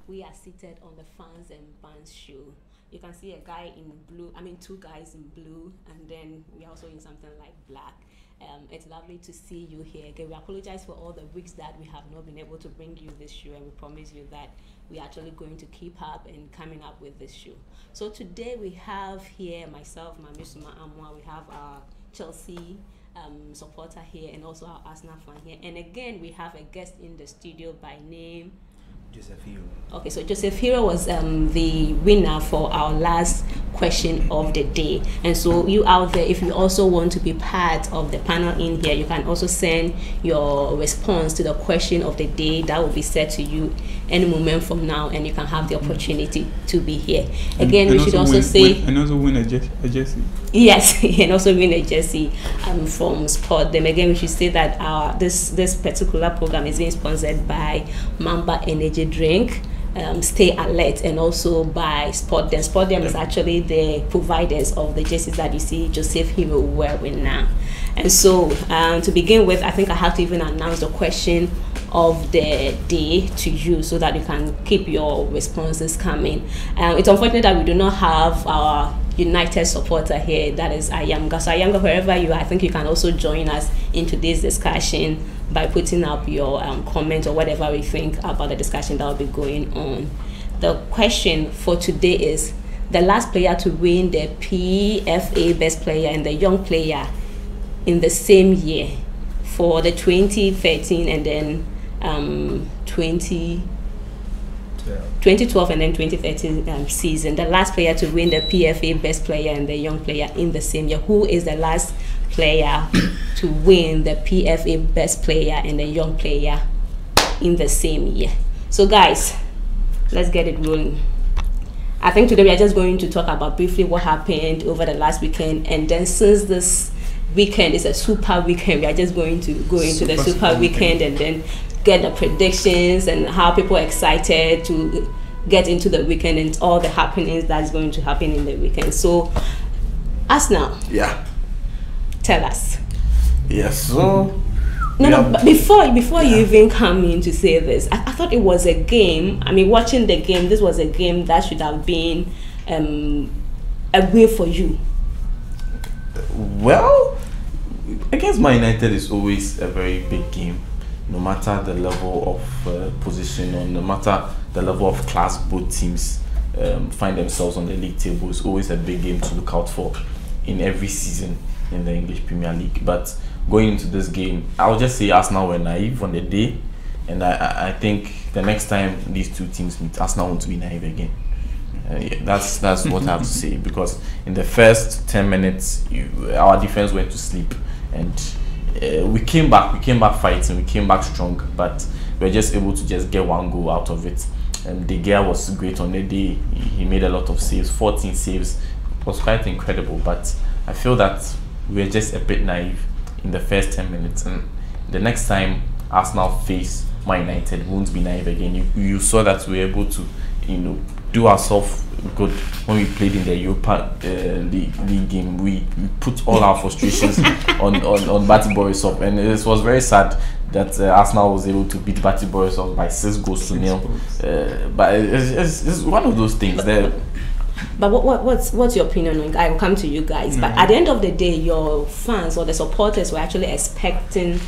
we are seated on the Fans and Banz show. You can see a guy in blue, I mean 2 guys in blue, and then we're also in something like black. It's lovely to see you here again. We apologize for all the weeks that we have not been able to bring you this show, and we promise you that we're actually going to keep up and coming up with this show. So today we have here myself, Mami Suma Amwa, we have our Chelsea supporter here, and also our Arsenal fan here. And again, we have a guest in the studio by name Joseph Hero. Okay, so Joseph Hero was the winner for our last question of the day. And so you out there, if you also want to be part of the panel in here, you can also send your response to the question of the day that will be said to you any moment from now, and you can have the opportunity to be here. Again, we should also say... And also win a jersey. Yes, and also win a jersey from Sport. Then again, we should say that this particular program is being sponsored by Mamba Energy Drink, Stay Alert, and also by Sport. Then Sport is actually the providers of the jerseys that you see Joseph Hero wearing now. And so to begin with, I think I have to even announce the question of the day to you so that you can keep your responses coming. It's unfortunate that we do not have our United supporter here, that is Ayamga. So Ayamga, wherever you are, I think you can also join us in today's discussion by putting up your comment or whatever we think about the discussion that will be going on. The question for today is the last player to win the PFA Best Player and the Young Player in the same year for the 2013 and then 2012 and then 2013 season. The last player to win the PFA Best Player and the Young Player in the same year. Who is the last player to win the PFA Best Player and the Young Player in the same year? So guys, let's get it rolling. I think today we are just going to talk about briefly what happened over the last weekend, and then since this weekend is a super weekend, we are just going to go into the super weekend and then get the predictions and how people are excited to get into the weekend and all the happenings that's going to happen in the weekend. So Arsenal, tell us. Yes, so but before you even come in to say this, I thought it was a game. I mean, watching the game, this was a game that should have been a win for you. Well, against Man United is always a very big game, no matter the level of position or no matter the level of class both teams find themselves on the league table. It's always a big game to look out for in every season in the English Premier League. But going into this game, I'll just say Arsenal were naive on the day, and I think the next time these two teams meet, Arsenal won't be naive again. That's what I have to say, because in the first 10 minutes our defense went to sleep, and we came back fighting, we came back strong, but we were just able to just get one goal out of it. De Gea was great on the day. He made a lot of saves, 14 saves. It was quite incredible, but I feel that we were just a bit naive in the first 10 minutes, and the next time Arsenal face Man United, we won't be naive again. You saw that we were able to, do ourselves good when we played in the Europa league game. We put all our frustrations on Bati Borisov, and it was very sad that Arsenal was able to beat Bati Borisov by 6-0. But it's one of those things that. But what's your opinion on it? I will come to you guys. But at the end of the day, your fans or the supporters were actually expecting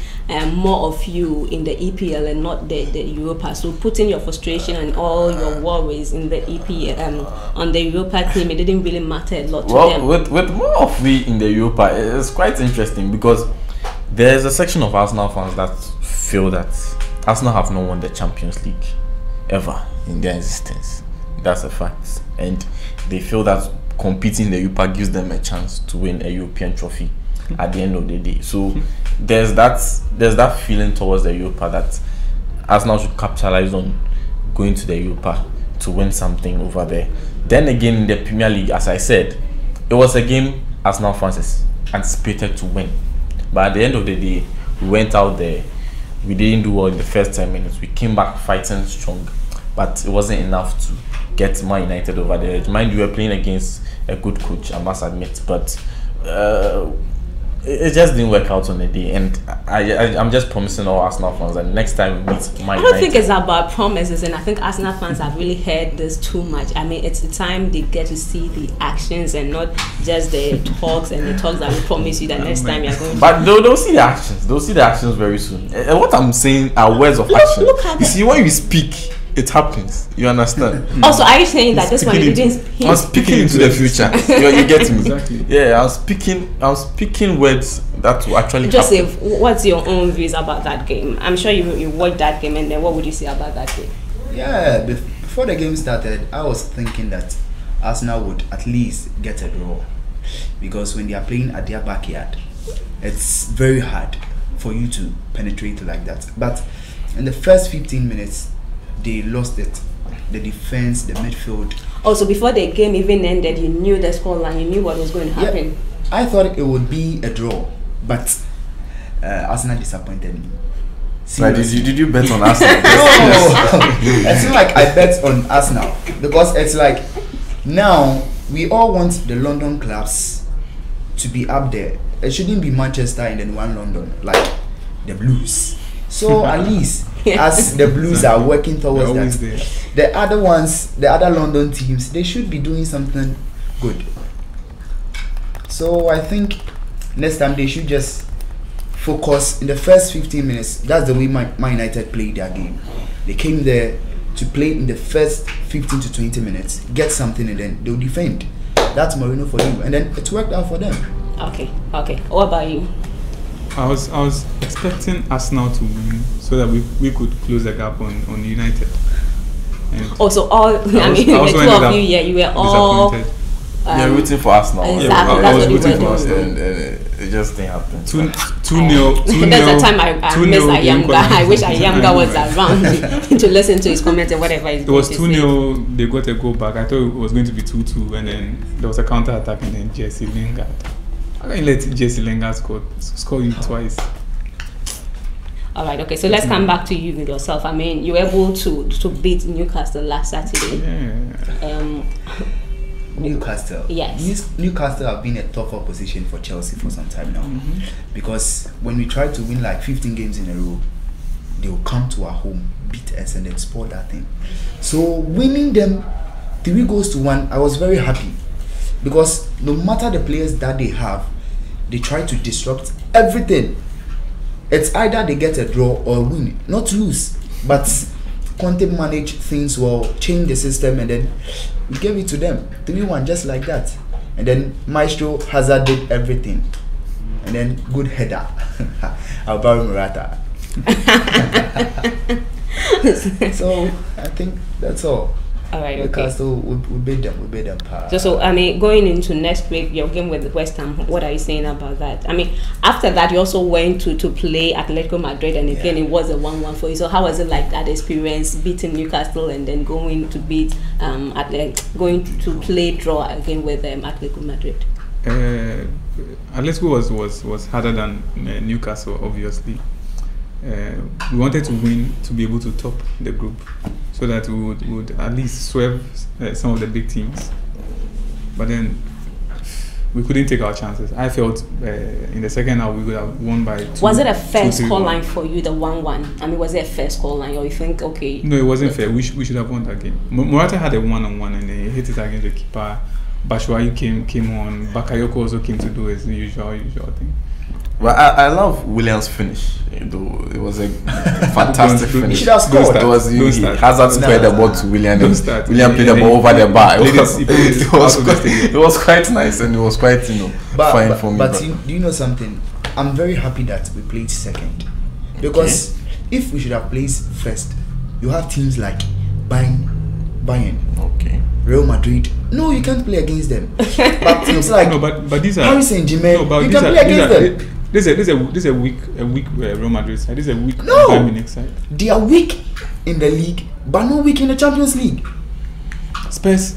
more of you in the EPL and not the Europa. So putting your frustration and all your worries in the EPL on the Europa team, it didn't really matter a lot to them. With more of we in the Europa, it's quite interesting, because there's a section of Arsenal fans that feel that Arsenal have not won the Champions League ever in their existence. That's a fact, and they feel that competing in the Europa gives them a chance to win a European trophy at the end of the day. So there's that feeling towards the Europa that Arsenal should capitalize on going to the Europa to win something over there. Then again, in the Premier League, as I said, it was a game Arsenal fans anticipated to win, but at the end of the day, we went out there, we didn't do well in the first 10 minutes. We came back fighting strong, but it wasn't enough to get Man United over there. Mind you, we were playing against a good coach, I must admit, but it just didn't work out on the day, and I'm just promising all Arsenal fans that next time we meet Man I don't think it's about promises, and I think Arsenal fans have really heard this too much. I mean, it's the time they get to see the actions and not just the talks and the talks that we promise you that next time you're going to. But they'll see the actions. They'll see the actions very soon. And what I'm saying are words of action. You see, when you speak, it happens. You understand? Also, are you saying that this one you didn't? I'm speaking into the future. You get me? Exactly. Yeah, I'm speaking words that will actually Joseph, happen. what's your own views about that game? I'm sure you watched that game, and then what would you say about that game? Yeah, before the game started, I was thinking that Arsenal would at least get a draw, because when they are playing at their backyard, it's very hard for you to penetrate like that. But in the first 15 minutes, they lost it. The defense, the midfield. Also, before the game even ended, you knew the scoreline, you knew what was going to happen. Yeah, I thought it would be a draw, but Arsenal disappointed me. Right, did you bet on Arsenal? No, it's not like I bet on Arsenal, because it's like now we all want the London clubs to be up there. It shouldn't be Manchester and then one London, like the Blues. So at least as the Blues are working towards that, the other ones, the other London teams, they should be doing something good. So I think next time they should just focus in the first 15 minutes. That's the way Man United played their game. They came there to play in the first 15 to 20 minutes, get something, and then they'll defend. That's Mourinho for you, and then it worked out for them. Okay. What about you? I was expecting Arsenal to win so that we could close the gap on United. And also, the two of you, you were all you're rooting for Arsenal. Exactly, I was rooting for Arsenal, and it just didn't happen. 2-0. That's the time I miss Ayamga. I wish Ayamga was around to listen to his comments and whatever. It was 2-0. They got a goal back. I thought it was going to be 2-2, and then there was a counter attack, and then Jesse Lingard. How can you let Jesse Lingard score you twice? All right, okay. So let's come back to you with yourself. I mean, you were able to beat Newcastle last Saturday. Yeah. Newcastle. Yes. Newcastle have been a tough opposition for Chelsea for some time now. Because when we try to win like 15 games in a row, they will come to our home, beat us, and then spoil that thing. So winning them 3-1, I was very happy. Because no matter the players that they have, they try to disrupt everything. It's either they get a draw or win, not lose. But Conte managed things well, changed the system, and then we gave it to them 3-1, just like that. And then Maestro Hazard did everything, and then good header, Alvaro Morata. So I think that's all. All right, okay. Newcastle, we beat them. So I mean, going into next week, your game with West Ham, what are you saying about that? I mean, after that, you also went to play Atletico Madrid, and again, it was a 1-1 for you. So how was it like that experience, beating Newcastle and then going to beat going to play draw again with Atletico Madrid? Atletico was harder than Newcastle, obviously. We wanted to win to be able to top the group, so that we would at least swerve some of the big teams. But then we couldn't take our chances. I felt in the second half we would have won by 2. Was it a fair scoreline for you, the 1-1? I mean, was it a fair scoreline, or you think okay? No, it wasn't fair. We should have won that game. Morata had a 1-on-1 and he hit it against the keeper. Batshuayi came on. Bakayoko also came to do his usual thing. Well, I love Williams' finish. It was a fantastic finish. He should have scored. Hazard squared the ball to William. William played the ball over the bar. It was quite nice, and it was quite fine for me. But do you know something? I'm very happy that we played second, because if we should have placed first, you have teams like Bayern, Real Madrid. No, you can't play against them. But teams like but these are Paris Saint-Germain, you can play against them. This is a weak Real Madrid side. This is a weak Bayern Munich side. They are weak in the league, but not weak in the Champions League. Spurs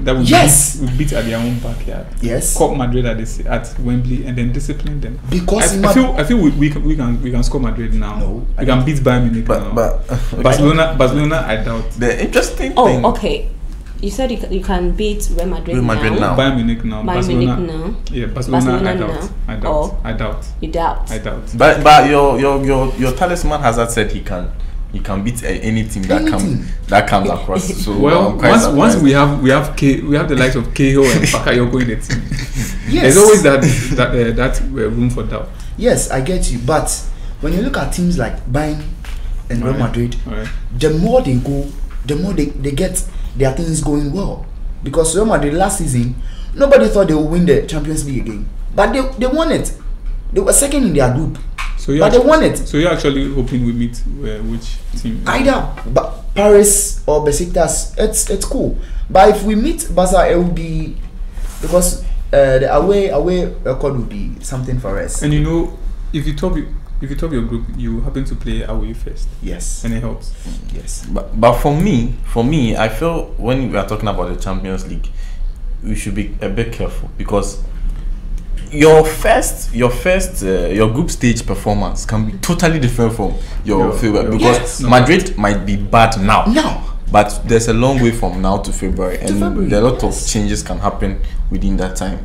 that we beat at their own backyard. Yes. Caught Madrid at Wembley and then disciplined them. Because I feel we can score Madrid now. No, we can beat Bayern Munich now. But Barcelona, I doubt. The interesting thing. Okay. You said you can beat Real Madrid, Real Madrid now. Bayern Munich now. Bayern Barcelona. Munich now. Yeah, Barcelona. Barcelona I now. doubt. Oh. I doubt. You doubt. I doubt. But your talisman Hazard said he can beat any team that comes across. So Well, once we have the likes of Cahill and Bakayoko in the team. Yes. There's always that room for doubt. Yes, I get you. But when you look at teams like Bayern and Real Madrid, Alright. the more they go, the more they get their things going well. Because Real Madrid last season, nobody thought they would win the Champions League again, but they won it. They were second in their group, but they won it. So you're actually hoping we meet which team? Either Paris or Besiktas, it's cool. But if we meet Barca, it will be because the away record will be something for us. And you know, if you top your group, you happen to play away first. Yes, And it helps. yes. But for me, I feel when we are talking about the Champions League, we should be a bit careful because your group stage performance can be totally different from your favorite because Yes. Madrid might be bad now. Now, But there's a long way from now to February, and a lot of changes can happen within that time.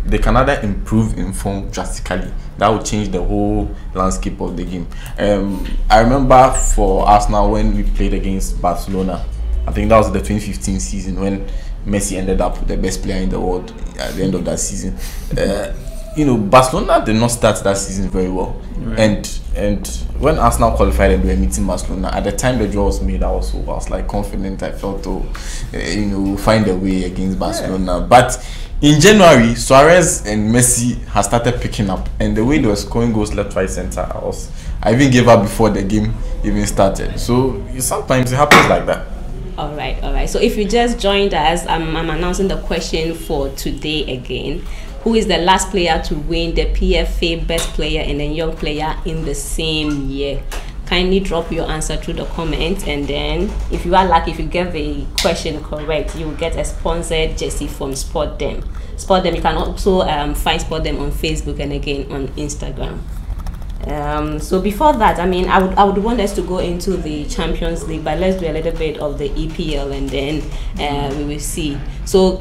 They can either improve in form drastically. That will change the whole landscape of the game. I remember for Arsenal when we played against Barcelona, I think that was the 2015 season when Messi ended up the best player in the world at the end of that season. Barcelona did not start that season very well, right. And when Arsenal qualified and we were meeting Barcelona, at the time the draw was made, I was like confident. I felt to find a way against Barcelona. Yeah. But in January, Suarez and Messi has started picking up, and the way they were scoring goals left, right, center, I even gave up before the game even started. So sometimes it happens like that. All right. So if you just joined us, I'm announcing the question for today again. Who is the last player to win the PFA Best Player and then Young Player in the same year? Kindly drop your answer through the comments, and then if you are lucky, if you get the question correct, you will get a sponsored jersey from Sport Them. You can also find Sport Them on Facebook and again on Instagram. So before that, I would want us to go into the Champions League, but let's do a little bit of the EPL and then we will see. So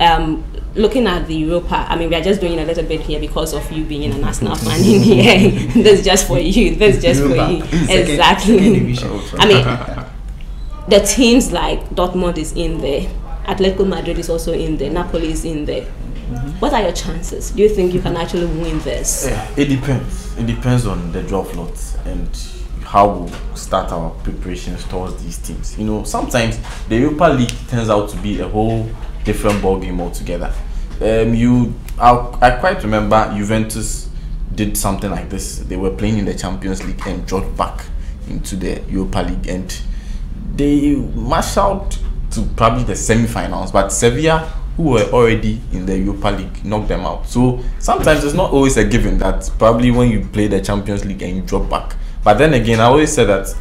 looking at the Europa, we are just doing a little bit here because of you being an Arsenal fan in here. This is just for you. Exactly. The teams like Dortmund is in there, Atletico Madrid is also in there, Napoli is in there. What are your chances? Do you think you can actually win this? It depends. It depends on the draw lots and how we start our preparations towards these teams. Sometimes the Europa League turns out to be a whole different ball game altogether. I quite remember Juventus did something like this. They were playing in the Champions League and dropped back into the Europa League, and they marched out to probably the semi-finals, but Sevilla, who were already in the Europa League, knocked them out. So sometimes it's not always a given that probably when you play the Champions League and you drop back. But then again, I always say that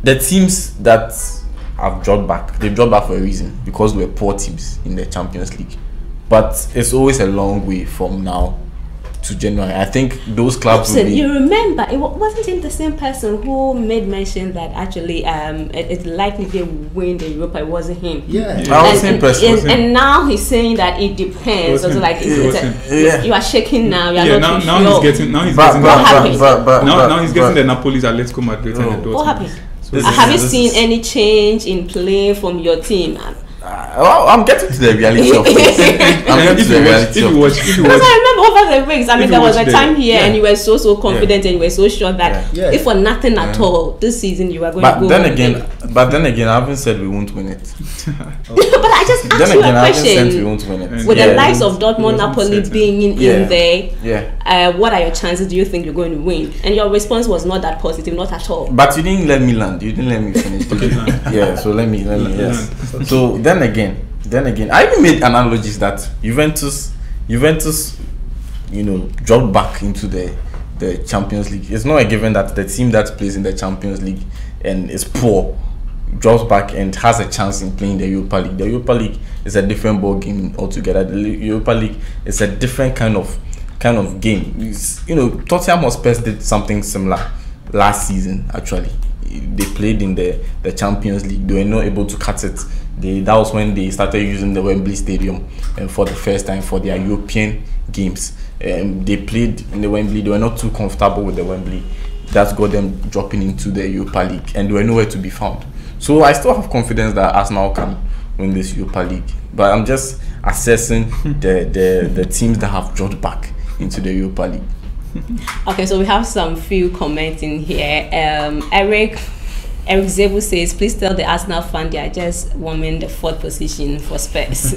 the teams that have dropped back, they dropped back for a reason, because they were poor teams in the Champions League. But it's always a long way from now to January. I think those clubs will be... You remember, wasn't it the same person who made mention that actually it's likely they will win the Europa? It wasn't him. I was the same person. And now he's saying that it depends. You are shaking now. You are not too now sure. He's getting Now he's getting the Napoli's Atletico Madrid and the Dortmund. What happened? Have you seen any change in play from your team? I'm getting to the reality of things. Because I remember over the weeks, there was a time here and you were so confident and you were so sure that if for nothing at all, this season you are going to go. But then again, I haven't said we won't win it. But I just asked you a question. We won't win it. With the likes of Dortmund, Napoli being in there, what are your chances? Do you think you're going to win? And your response was not that positive, not at all. But you didn't let me land. You didn't let me finish. So let me. Yes. So then again, I even made analogies that Juventus, dropped back into the Champions League. It's not a given that the team that plays in the Champions League and is poor drops back and has a chance in playing the Europa League. The Europa League is a different ball game altogether. The Europa League is a different kind of game. Tottenham Hotspur did something similar last season actually they played in the Champions League. They were not able to cut it. That was when they started using the Wembley Stadium for the first time for their European games. They played in the Wembley. They were not too comfortable with the Wembley. That's got them dropping into the Europa League, and they were nowhere to be found. So I still have confidence that Arsenal can win this Europa League, but I'm just assessing the teams that have dropped back into the Europa League. Okay, so we have some few comments in here. Eric Zebu says, please tell the Arsenal fan they are just warming the 4th position for Spurs.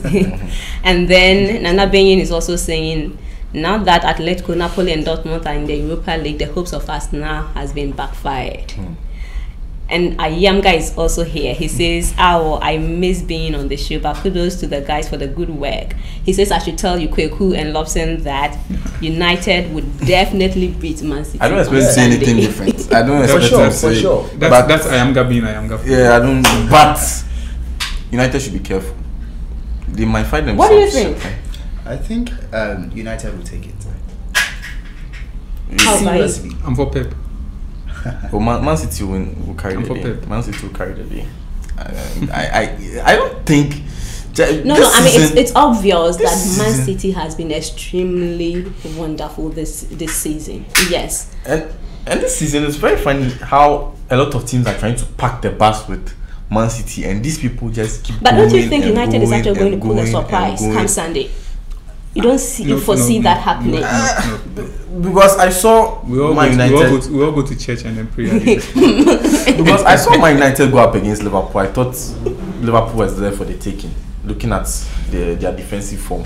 And then Nana Benyin is also saying, now that Atletico, Napoli and Dortmund are in the Europa League, the hopes of Arsenal has been backfired. And Ayamga is also here. He says, I miss being on the show, but kudos to the guys for the good work. He says, I should tell you, Kweku and Lobson, that United would definitely beat Man City. I don't expect to say anything different. I don't expect to say. For sure. That's Ayamga being Ayamga. Yeah, I don't. But United should be careful. They might find themselves. What do you think? I think United will take it. How about you? Seriously. I'm for Pep. Well, Man City will carry the day. Pep. Man City will carry the day. I don't think. No, I mean it's obvious that Man season, City has been extremely wonderful this season. Yes. And this season it's very funny how a lot of teams are trying to pack the bus with Man City, and these people just keep. But going don't you think and United is actually going to pull a going surprise and come going. Sunday? You don't foresee that happening. Because I saw We all go to church and then pray. Because I saw Man United go up against Liverpool. I thought Liverpool was there for the taking. Looking at their defensive form,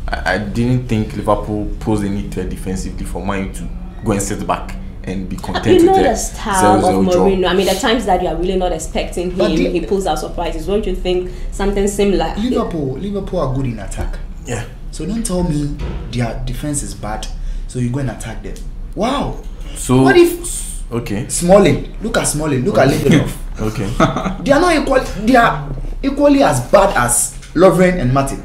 I didn't think Liverpool posed any threat defensively for Man to go and sit back and be content You know with the style of 0-0 draw. Mourinho. I mean, the times that you are really not expecting him, he pulls out surprises. Don't you think something similar? Liverpool are good in attack. Yeah. So don't tell me their defense is bad, so you go and attack them. Wow. So What if okay. Smalling? Look at Smalling. Look at Lindelof. Okay. They are not equal. They are equally as bad as Lovren and Matip.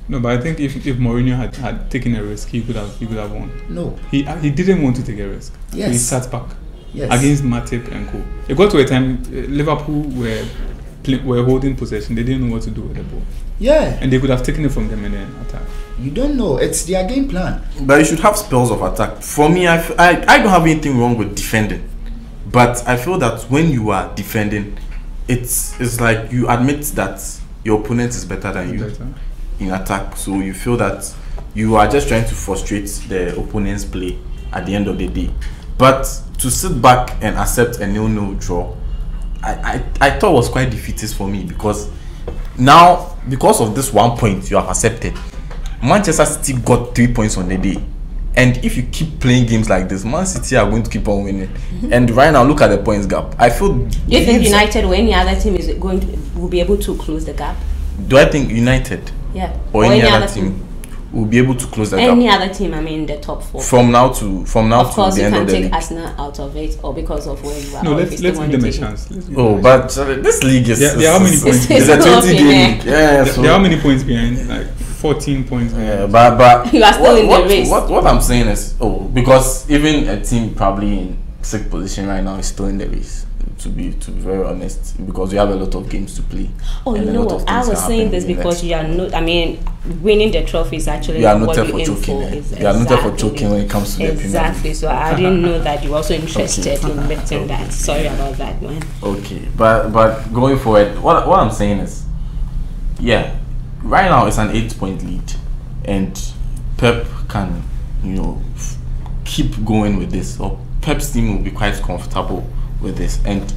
No, but I think if Mourinho had taken a risk, he could have won. No. He didn't want to take a risk. Yes. So he sat back Yes. against Matip and co. It got to a time Liverpool were holding possession. They didn't know what to do with the ball, Yeah. and they could have taken it from them and then attack. You don't know. It's their game plan. But you should have spells of attack. For me, I don't have anything wrong with defending, but I feel that when you are defending, it's like you admit that your opponent is better than you in attack. So you feel that you are just trying to frustrate the opponent's play at the end of the day. But to sit back and accept a 0-0 draw, I thought was quite defeatist for me, because now, because of this 1 point you have accepted, Manchester City got 3 points on the day. And if you keep playing games like this, Man City are going to keep on winning. And right now, look at the points gap. I feel. Do you think United or any other team will be able to close the gap? Do I think United? Yeah. Or any other team will be able to close the Any gap? other team, I mean, the top 4. From now to Of course, the you end can of the take league. Arsenal out of it, or because of where you are. No, or if let's you give still want them to a take it. chance. Oh, but this league is. There are how many points? It's a It's 20 game open, league. Yeah. So, There are how many points behind? Like 14 points behind. yeah, but You are still in the race. What I'm saying is, because even a team probably in 6th position right now is still in the race. To be very honest, because we have a lot of games to play. Oh, and you a know lot of what? I things was can saying happen this in the because next- you are not. I mean, winning the trophy is actually You are what not you for aim choking. for. You are not for choking when it comes to the Premier Exactly. League. So I didn't know that you were also interested in betting that. Sorry about that one. Okay, but going forward, what I'm saying is, yeah, right now it's an 8-point lead, and Pep can keep going with this, or Pep's team will be quite comfortable with this, and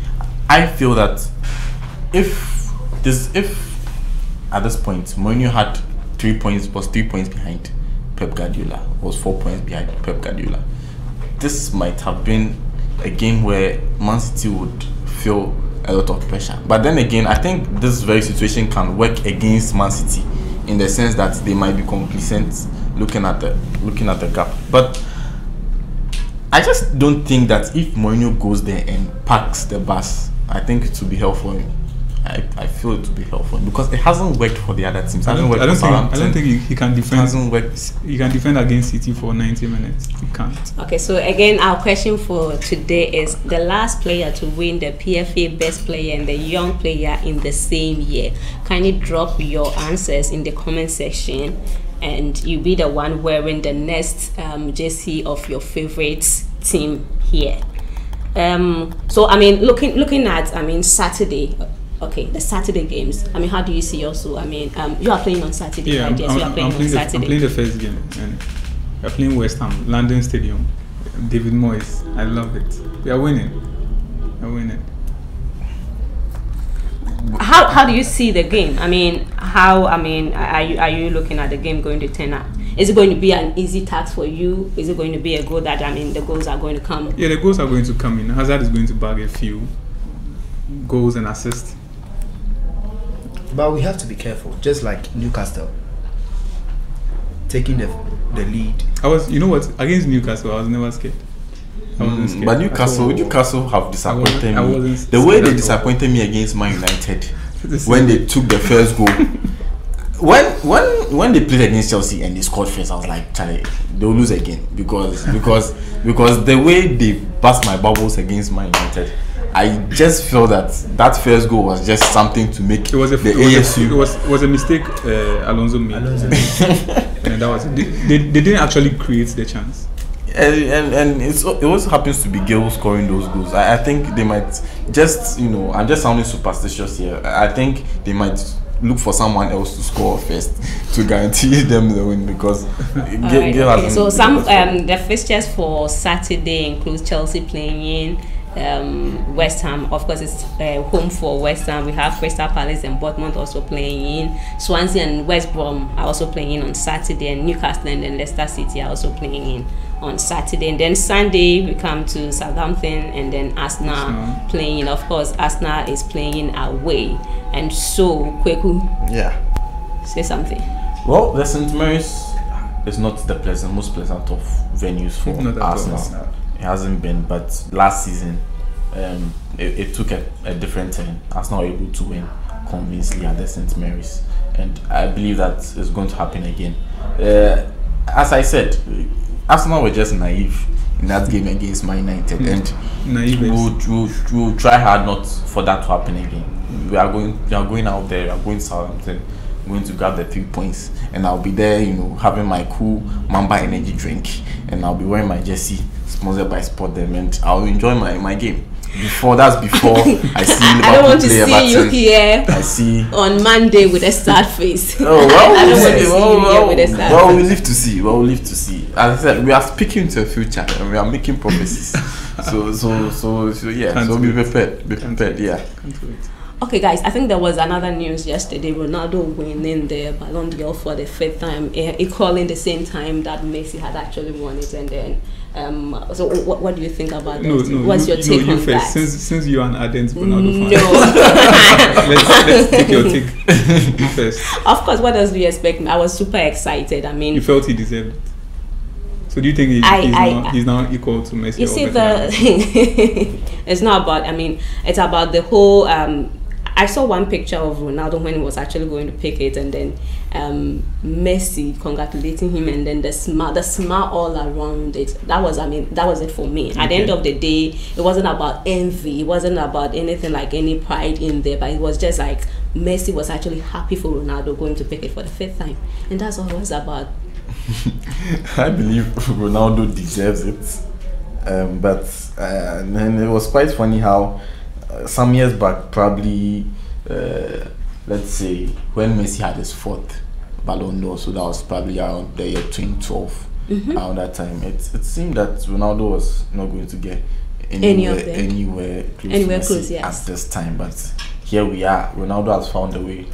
I feel that if at this point Mourinho had 3 points, was 3 points behind Pep Guardiola, was 4 points behind Pep Guardiola, this might have been a game where Man City would feel a lot of pressure. But then again, I think this very situation can work against Man City in the sense that they might be complacent looking at the gap. But I just don't think that if Mourinho goes there and packs the bus, I think it will be helpful for him. I feel it to be helpful because it hasn't worked for the other teams. I don't think he can defend. It hasn't worked. He can defend against City for 90 minutes. He can't. Okay, so again, our question for today is the last player to win the PFA Best Player and the Young Player in the same year. Kindly drop your answers in the comment section, and you'll be the one wearing the next jersey of your favorite team here. So I mean, looking at Saturday. Okay, the Saturday games. I mean, how do you see also? I mean, you are playing on Saturday. Yeah, right? Yes, you are playing on Saturday. I'm playing the first game, and we're playing West Ham, London Stadium. David Moyes, I love it. We are winning. We're winning. How do you see the game? I mean, are you looking at the game going to turn out? Is it going to be an easy task for you? Is it going to be a goal that the goals are going to come? Yeah, the goals are going to come in. Hazard is going to bag a few goals and assists. But we have to be careful, just like Newcastle taking the lead. You know what? Against Newcastle, I was never scared. I wasn't scared. But Newcastle have disappointed me. The way they disappointed me against Man United when they took the first goal. When they played against Chelsea and they scored first, I was like, they'll lose again because the way they burst my bubbles against Man United. I just feel that first goal was just something to make it was a mistake Alonso made. And that was they didn't actually create the chance. And it also happens to be Gale scoring those goals. I think they might just, I'm just sounding superstitious here. I think they might look for someone else to score first to guarantee them the win because Gale hasn't. So the fixtures for Saturday include Chelsea playing in. West Ham, of course, it's home for West Ham. We have Crystal Palace and Bournemouth also playing in. Swansea and West Brom are also playing in on Saturday, and Newcastle and then Leicester City are also playing in on Saturday. And then Sunday we come to Southampton and then Arsenal playing in. Of course, Arsenal is playing away. And so, Kweku, say something. Well, the St. Mary's is not the most pleasant of venues for Arsenal. It hasn't been, but last season it took a different turn. Arsenal were able to win convincingly at the St. Mary's, and I believe that is going to happen again. As I said, Arsenal were just naive in that game against Man United, and we'll try hard not for that to happen again. We are going out there. We are going to Southampton, going to grab the 3 points, and I'll be there, having my cool Mamba energy drink, and I'll be wearing my jersey sponsored by Sport Them, and I'll enjoy my game. Before I see Liverpool I don't want to play see you here. I see on Monday with a sad face. Oh well, I don't want to see you here with a sad face. We'll live to see. We'll live to see. As I said, we are speaking to the future and we are making prophecies. so yeah. So be prepared. Be prepared. Yeah. Can't wait. Okay, guys, I think there was another news yesterday. Ronaldo winning the Ballon d'Or for the 5th time, equaling the same time that Messi had actually won it. And then, so what do you think about that? What's your take on that? Since you're an ardent Ronaldo fan, let's take your take. You first. Of course, what else do you expect? I was super excited. I mean, you felt he deserved it. So do you think he's now equal to Messi? You see, it's not about. I mean, it's about the whole. I saw one picture of Ronaldo when he was actually going to pick it, and then Messi congratulating him, and then the smile all around it. That was it for me. At the end of the day, it wasn't about envy. It wasn't about anything like any pride in there, but it was just like Messi was actually happy for Ronaldo going to pick it for the 5th time, and that's all it was about. I believe Ronaldo deserves it, but then it was quite funny how. Some years back, probably, let's say, when Messi had his 4th Ballon d'Or, so that was probably around the year 2012. Around that time, it seemed that Ronaldo was not going to get anywhere close at this time. But here we are. Ronaldo has found a way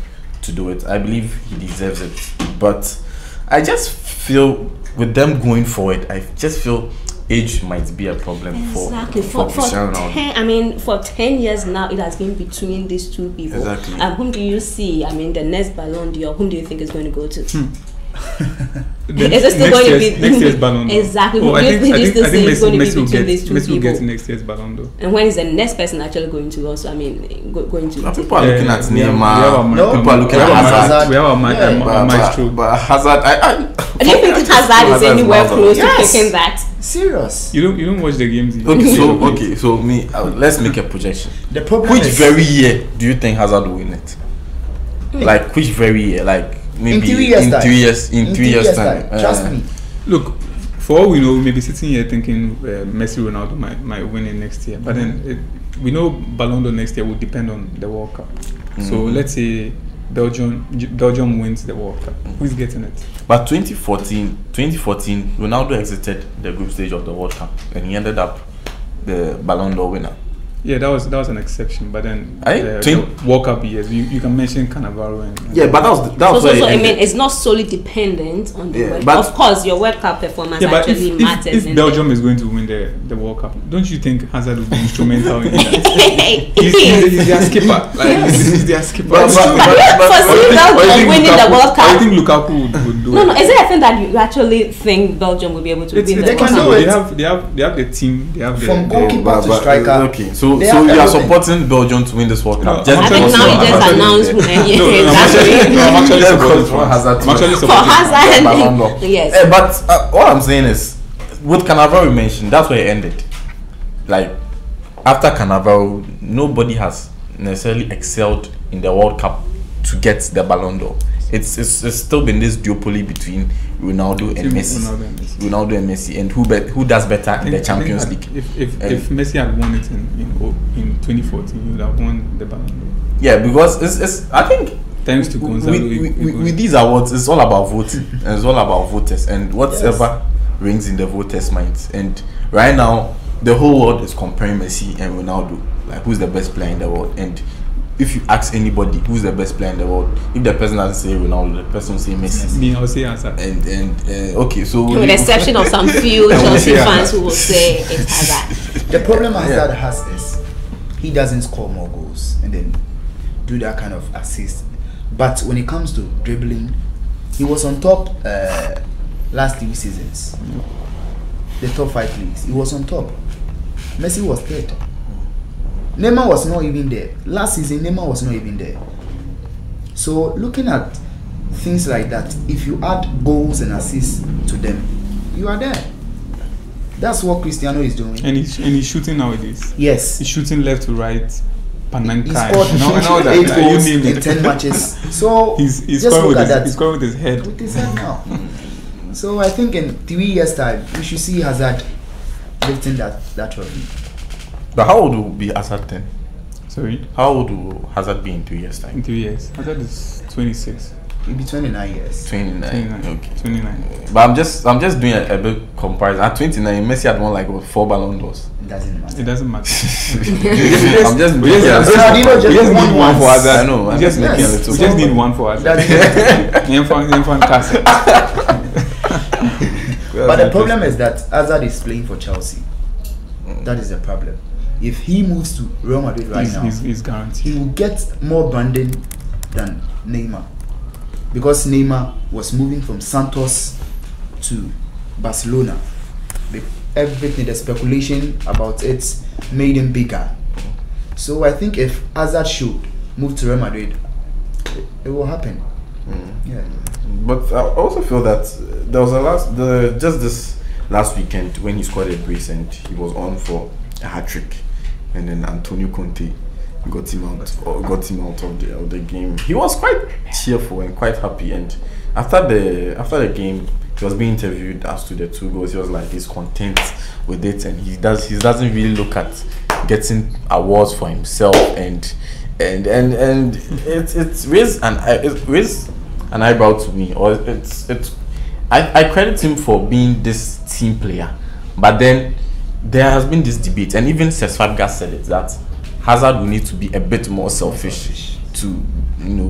to do it. I believe he deserves it. But I just feel with them going forward, I just feel age might be a problem for Cristiano Ronaldo. For 10 years now, it has been between these two people. Exactly. Whom do you see? The next Ballon d'Or, whom do you think is going to go to? Is it still going to be next year's Ballon d'Or? Exactly. Oh, Who I do you think still say it's going to be Messi will between get these two Messi will get people? next year's Ballon d'Or. And when is the next person actually going to also? I mean, going to? People are looking at we have Neymar. No, People are looking at Hazard. We have our maestro. But Hazard, Do you think Hazard is anywhere close Yes. to taking that? Serious. You don't watch the games. So me, let's make a projection. The problem Which is very year do you think Hazard will win it? Like which very year? Like maybe in 3 years in 3 years time. Trust me. Look, for all we know, we may be sitting here thinking Messi, Ronaldo might win it next year. But then we know Ballon d'Or next year will depend on the World Cup. So let's say Belgium wins the World Cup. Who's getting it? But 2014, Ronaldo exited the group stage of the World Cup and he ended up the Ballon d'Or winner. Yeah, that was an exception. But then I the World Cup years, you can mention Cannavaro and yeah, but that was So I mean, it's not solely dependent on the World Cup. Of course, your World Cup performance actually matters. If Belgium is going to win the World Cup, don't you think Hazard will be instrumental in that? He's their skipper. Like he's their skipper. But Belgium winning the World Cup. I think Lukaku would do No, is it a thing that you actually think Belgium will be able to win the World Cup? They have the team. They have From goalkeeper to striker. Okay, so you are supporting Belgium to win this World Cup? I think now you just announced I'm actually for Hazard. Yes. But all I'm saying is, with Cannavaro mentioned, that's where it ended. Like after Cannavaro, nobody has necessarily excelled in the World Cup to get the Ballon d'Or. It's still been this duopoly between Ronaldo and Messi, and who does better in the Champions League. If Messi had won it in 2014, he would have won the Ballon d'Or. Yeah, because it's I think thanks to Gonzalo. With these awards, it's all about voting. And it's all about voters and whatever rings in the voters' minds. And right now, the whole world is comparing Messi and Ronaldo, like who's the best player in the world. And if you ask anybody who's the best player in the world, if the person doesn't say Ronaldo, the person will say Messi. Me, I'll say Hazard. And okay, so with the exception of some few Chelsea fans who will say it's Hazard. The problem Hazard has is he doesn't score more goals and then do that kind of assist. But when it comes to dribbling, he was on top last 3 seasons. The top 5 leagues, he was on top. Messi was third. Neymar was not even there. Last season, Neymar was not even there. So looking at things like that, if you add goals and assists to them, you are there. That's what Cristiano is doing. And he's shooting nowadays. Yes. He's shooting left to right. Panenka. He scored that. 8 goals in 10 matches. So he's just look at that. He's scoring with his head. With his head now. So I think in 3 years' time, we should see Hazard lifting that trophy. But how old will be Hazard then? Sorry? How old will Hazard be in 3 years' time? In 3 years. Hazard is 26. He'll be 29 years. 29. Okay. 29. But I'm just doing a bit comparison. At 29, Messi had won like 4 Ballon d'Ors. It doesn't matter. It doesn't matter. I'm just we just need one for Hazard. I know. I'm just making a little. We just need one for Hazard. But the problem is that Hazard is playing for Chelsea. That is the problem. If he moves to Real Madrid now, he's guaranteed. He will get more branding than Neymar, because Neymar was moving from Santos to Barcelona. Everything, the speculation about it made him bigger. So I think if Hazard should move to Real Madrid, it will happen. Yeah. But I also feel that there was just this last weekend when he scored a brace and he was on for a hat-trick, and then Antonio Conte got him out of the game. He was quite cheerful and quite happy, and after the game he was being interviewed as to the 2 goals. He was like he's content with it, and he doesn't really look at getting awards for himself, and it's raised an eyebrow to me, or I credit him for being this team player, but then there has been this debate, and even Cesc Fabregas said it, that Hazard will need to be a bit more selfish to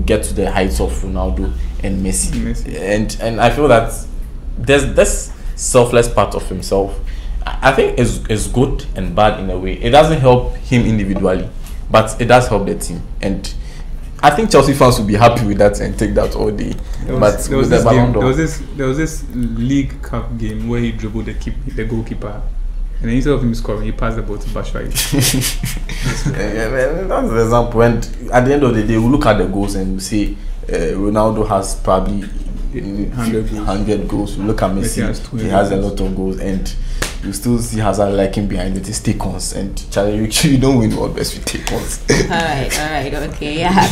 get to the heights of Ronaldo and Messi. And I feel that there's this selfless part of himself. I think is good and bad in a way. It doesn't help him individually, but it does help the team. And I think Chelsea fans will be happy with that and take that all day. There was this League Cup game where he dribbled the goalkeeper, and instead of him scoring, he passed the ball to Batshuayi. That's the example. And at the end of the day, we look at the goals and we say Ronaldo has probably 100 goals. We look at Messi, he has a lot of goals, and you still see Hazard lacking behind it. It's take-ons, and Charlie, you don't win world best with take-ons. all right, okay, yeah.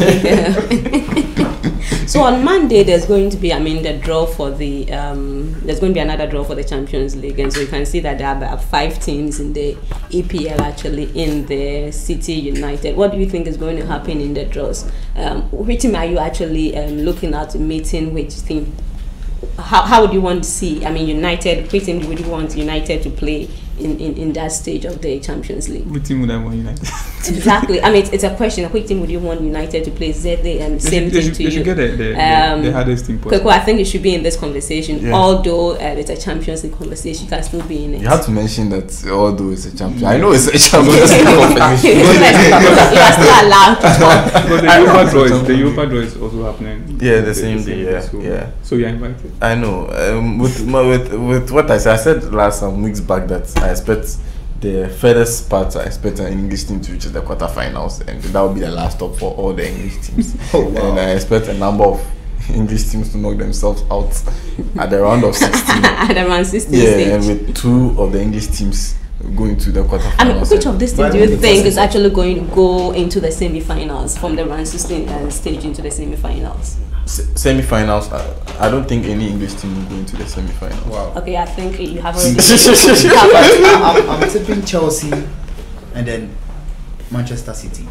So on Monday there's going to be, the draw for the there's going to be another draw for the Champions League, and so you can see that there are 5 teams in the EPL actually in the City United. What do you think is going to happen in the draws? Which team are you actually looking at meeting? Which team? How would you want to see? United. Which team would you want United to play in that stage of the Champions League? Which team would I want United? Exactly. It's a question. Which team would you want United to play? Is that the same thing to you? They should get the hardest team possible. Kweku, I think it should be in this conversation. Yeah. Although it's a Champions League conversation, you can still be in it. You have to mention that although it's a champion. I know it's a Champions League conversation. You are still allowed to talk. But the Europa draw is also happening. Yeah, the same day. So you're invited. I know. With what I said last some weeks back that I expect the furthest part, I expect an English team to reach the quarterfinals, and that will be the last stop for all the English teams. Oh, wow. And I expect a number of English teams to knock themselves out at the round of 16. At the round 16 yeah, stage. and with 2 of the English teams going to the quarterfinals. Which of these teams do you think is actually going to go into the semi-finals, from the round 16 stage into the semi-finals? Semi-finals, I don't think any English team will go into the semi-finals. Wow. Okay, I think you have already. I'm tipping Chelsea and then Manchester City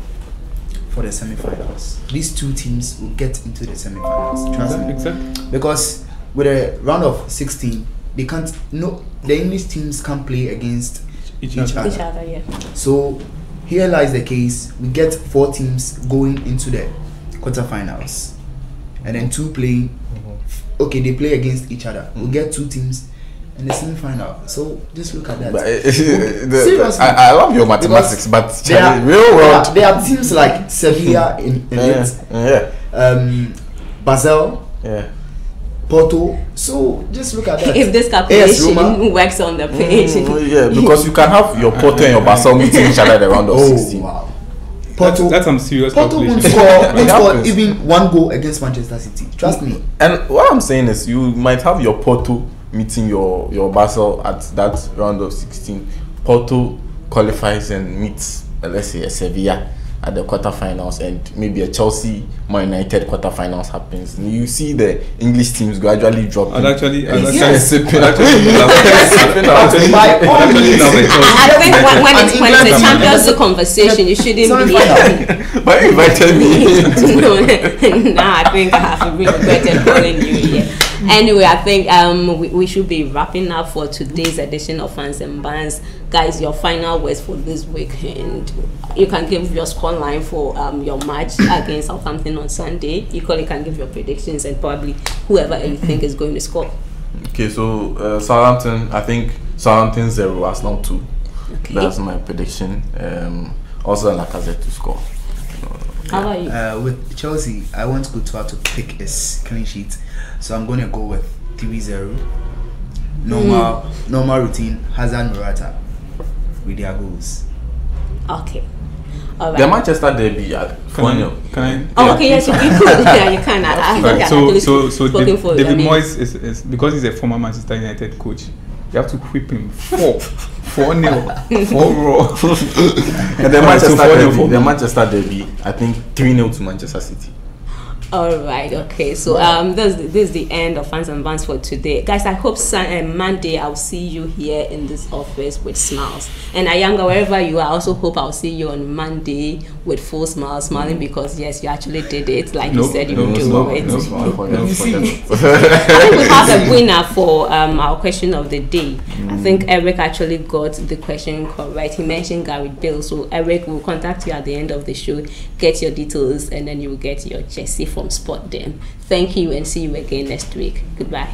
for the semi-finals. These 2 teams will get into the semi-finals. Trust me. Exactly. Because with a round of 16, they can't. No, the English teams can't play against each other. Yeah. So here lies the case. We get 4 teams going into the quarterfinals, and then 2 playing. Okay, they play against each other. We'll get 2 teams in the semi-final. So just look at that. Seriously, I love your mathematics, but real world, there are teams like Sevilla in it, Basel, Porto. So just look at that. If this calculation works on the page, because you can have your Porto and your Basel meeting each other at the round of 16. Wow. Porto, that's some serious Porto won't score even 1 goal against Manchester City. Trust me. And what I'm saying is, you might have your Porto meeting your Basel at that round of 16. Porto qualifies and meets, let's say, a Sevilla at the quarterfinals, and maybe a Chelsea Man United quarterfinals happens. And you see the English teams gradually dropping. I think when it's a Champions League conversation, you shouldn't be. But you invited me. Nah, I think I have to be regretted calling you here. Anyway, I think we should be wrapping up for today's edition of Fans and Bands. Guys, your final words for this weekend. You can give your scoreline for your match against Southampton on Sunday. Equally, can give your predictions and probably whoever you think is going to score. Okay, so Southampton, I think Southampton 0, Arsenal 2. Okay. That's my prediction. Also, Lacazette to score. How about you? With Chelsea, I want Couture to pick a clean sheet, so I'm going to go with 3-0. Normal routine. Hazard, Morata with their goals. Okay. All right. The Manchester derby, 4-0. Can I? Oh, okay, yes, you could. Yeah, you can. So David Moyes is because he's a former Manchester United coach. You have to whip him 4-0, 4 raw. And the Manchester derby, I think 3-0 to Manchester City. All right, okay. So this is the end of Fans and Bands for today, guys. I hope Monday I'll see you here in this office with smiles. And Ayanga, wherever you are, I also hope I'll see you on Monday with full smiles, smiling because yes, you actually did it like you said you would do it. I think we have a winner for our question of the day. I think Eric actually got the question correct. He mentioned Gareth Bale. So Eric will contact you at the end of the show, get your details, and then you will get your jersey from Spot Them. Thank you and see you again next week. Goodbye.